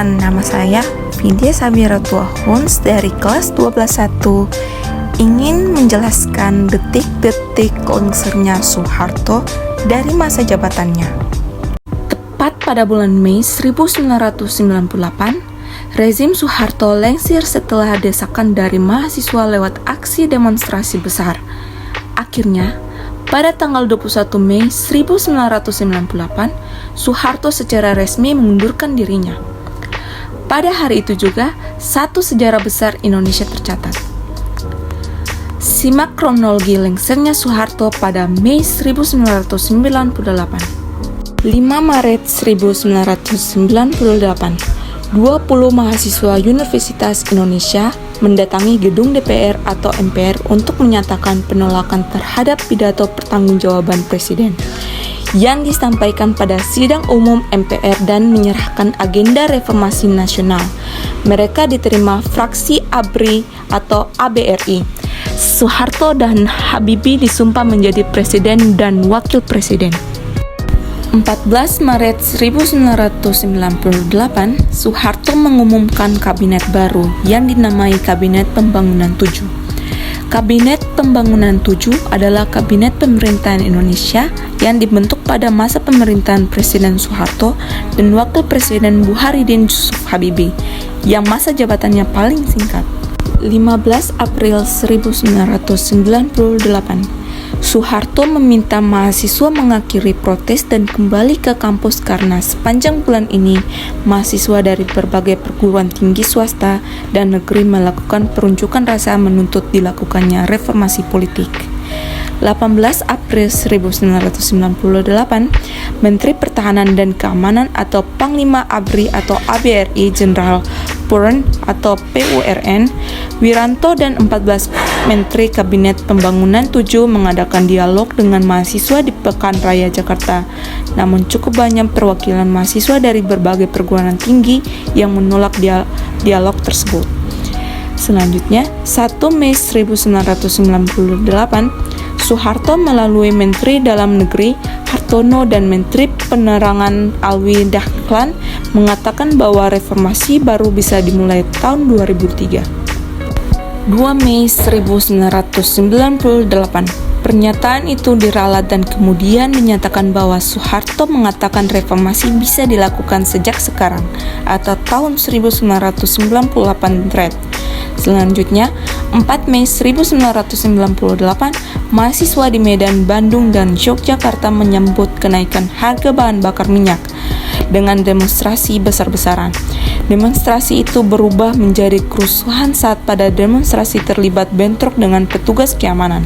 Perkenalkan, nama saya Vidya Sabira Tuahuns dari kelas 12.1 ingin menjelaskan detik-detik lengsernya Soeharto dari masa jabatannya. Tepat pada bulan Mei 1998, rezim Soeharto lengser setelah desakan dari mahasiswa lewat aksi demonstrasi besar. Akhirnya, pada tanggal 21 Mei 1998, Soeharto secara resmi mengundurkan dirinya. Pada hari itu juga, satu sejarah besar Indonesia tercatat. Simak kronologi lengsernya Soeharto pada Mei 1998. 5 Maret 1998, 20 mahasiswa Universitas Indonesia mendatangi gedung DPR atau MPR untuk menyatakan penolakan terhadap pidato pertanggungjawaban Presiden yang disampaikan pada sidang umum MPR dan menyerahkan agenda reformasi nasional. Mereka diterima fraksi ABRI atau ABRI. Soeharto dan Habibie disumpah menjadi presiden dan wakil presiden. 14 Maret 1998, Soeharto mengumumkan kabinet baru yang dinamai Kabinet Pembangunan 7. Kabinet Pembangunan 7 adalah kabinet pemerintahan Indonesia yang dibentuk pada masa pemerintahan Presiden Soeharto dan Wakil Presiden Burhanuddin Yusuf Habibie yang masa jabatannya paling singkat. 15 April 1998, Soeharto meminta mahasiswa mengakhiri protes dan kembali ke kampus karena sepanjang bulan ini mahasiswa dari berbagai perguruan tinggi swasta dan negeri melakukan perunjukan rasa menuntut dilakukannya reformasi politik. 18 April 1998, Menteri Pertahanan dan Keamanan atau Panglima ABRI atau ABRI Jenderal PURN atau PURN Wiranto dan 14 Menteri Kabinet Pembangunan 7 mengadakan dialog dengan mahasiswa di Pekan Raya Jakarta. Namun cukup banyak perwakilan mahasiswa dari berbagai perguruan tinggi yang menolak dialog tersebut. Selanjutnya, 1 Mei 1998, Soeharto melalui Menteri Dalam Negeri Hartono dan Menteri Penerangan Alwi Dahlan mengatakan bahwa reformasi baru bisa dimulai tahun 2003. 2 Mei 1998, pernyataan itu diralat dan kemudian dinyatakan bahwa Soeharto mengatakan reformasi bisa dilakukan sejak sekarang atau tahun 1998. Selanjutnya, 4 Mei 1998, mahasiswa di Medan, Bandung, dan Yogyakarta menyambut kenaikan harga bahan bakar minyak dengan demonstrasi besar-besaran. Demonstrasi itu berubah menjadi kerusuhan saat pada demonstrasi terlibat bentrok dengan petugas keamanan.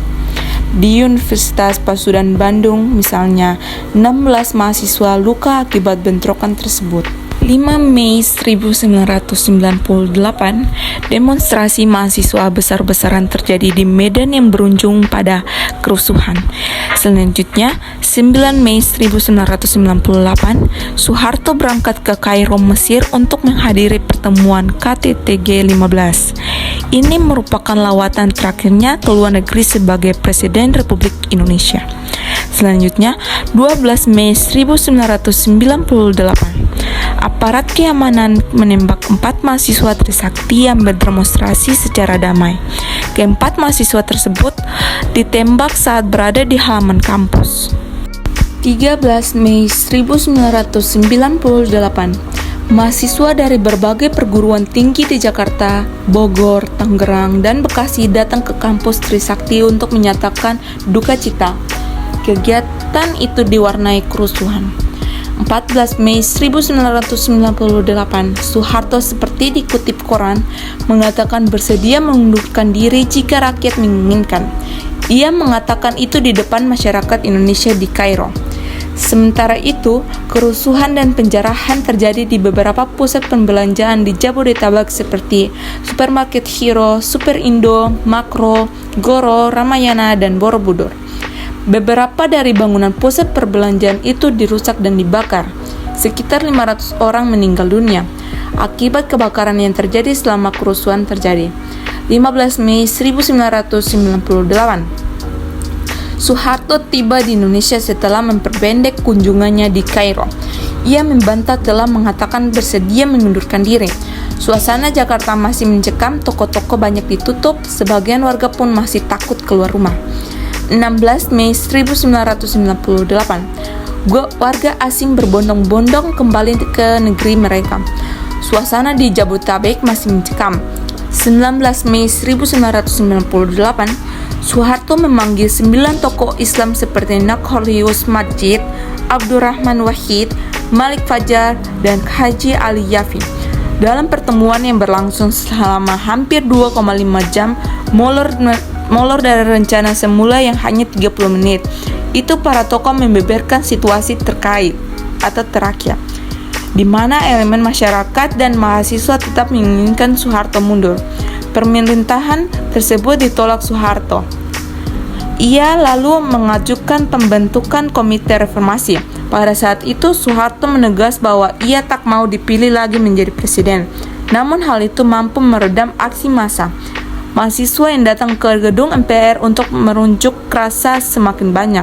Di Universitas Pasundan Bandung, misalnya, 16 mahasiswa luka akibat bentrokan tersebut. 5 Mei 1998, demonstrasi mahasiswa besar-besaran terjadi di Medan yang berujung pada kerusuhan. Selanjutnya, 9 Mei 1998, Soeharto berangkat ke Kairo, Mesir untuk menghadiri pertemuan KTT G15. Ini merupakan lawatan terakhirnya ke luar negeri sebagai Presiden Republik Indonesia. Selanjutnya, 12 Mei 1998, aparat keamanan menembak 4 mahasiswa Trisakti yang berdemonstrasi secara damai. Keempat mahasiswa tersebut ditembak saat berada di halaman kampus. 13 Mei 1998, mahasiswa dari berbagai perguruan tinggi di Jakarta, Bogor, Tangerang, dan Bekasi datang ke kampus Trisakti untuk menyatakan duka cita. Kegiatan itu diwarnai kerusuhan. 14 Mei 1998, Soeharto seperti dikutip koran mengatakan bersedia mengundurkan diri jika rakyat menginginkan. Ia mengatakan itu di depan masyarakat Indonesia di Kairo. Sementara itu, kerusuhan dan penjarahan terjadi di beberapa pusat perbelanjaan di Jabodetabek seperti Supermarket Hero, Superindo, Makro, Goro, Ramayana, dan Borobudur. Beberapa dari bangunan pusat perbelanjaan itu dirusak dan dibakar. Sekitar 500 orang meninggal dunia akibat kebakaran yang terjadi selama kerusuhan terjadi. 15 Mei 1998, Soeharto tiba di Indonesia setelah memperpendek kunjungannya di Kairo. Ia membantah telah mengatakan bersedia mengundurkan diri. Suasana Jakarta masih mencekam, toko-toko banyak ditutup, sebagian warga pun masih takut keluar rumah. 16 Mei 1998, warga asing berbondong-bondong kembali ke negeri mereka. Suasana di Jabodetabek masih mencekam. 19 Mei 1998, Soeharto memanggil 9 tokoh Islam seperti Nurholis Madjid, Abdurrahman Wahid, Malik Fajar, dan Haji Ali Yafi. Dalam pertemuan yang berlangsung selama hampir 2,5 jam, molor dari rencana semula yang hanya 30 menit, itu para tokoh membeberkan situasi terakhir, di mana elemen masyarakat dan mahasiswa tetap menginginkan Soeharto mundur. Pemerintahan tersebut ditolak Soeharto. Ia lalu mengajukan pembentukan Komite Reformasi. Pada saat itu, Soeharto menegas bahwa ia tak mau dipilih lagi menjadi presiden. Namun hal itu mampu meredam aksi massa. Mahasiswa yang datang ke gedung MPR untuk merunjuk rasa semakin banyak.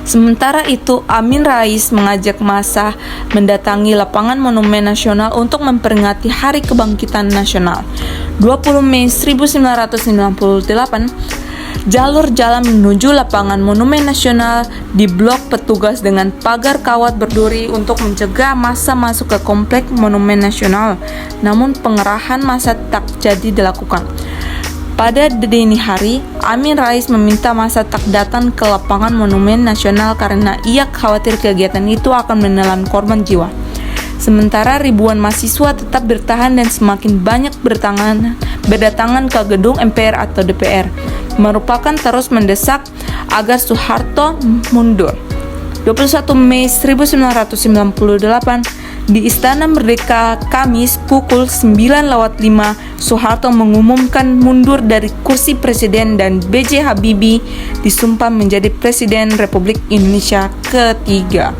Sementara itu, Amin Rais mengajak massa mendatangi lapangan Monumen Nasional untuk memperingati Hari Kebangkitan Nasional. 20 Mei 1998, jalur jalan menuju lapangan Monumen Nasional diblok petugas dengan pagar kawat berduri untuk mencegah massa masuk ke komplek Monumen Nasional. Namun pengerahan massa tak jadi dilakukan. Pada dini hari, Amin Rais meminta massa tak datang ke lapangan Monumen Nasional karena ia khawatir kegiatan itu akan menelan korban jiwa. Sementara ribuan mahasiswa tetap bertahan dan semakin banyak berdatangan ke gedung MPR atau DPR, merupakan terus mendesak agar Soeharto mundur. 21 Mei 1998, di Istana Merdeka, Kamis pukul 9.05, Soeharto mengumumkan mundur dari kursi presiden dan B.J. Habibie disumpah menjadi Presiden Republik Indonesia ketiga.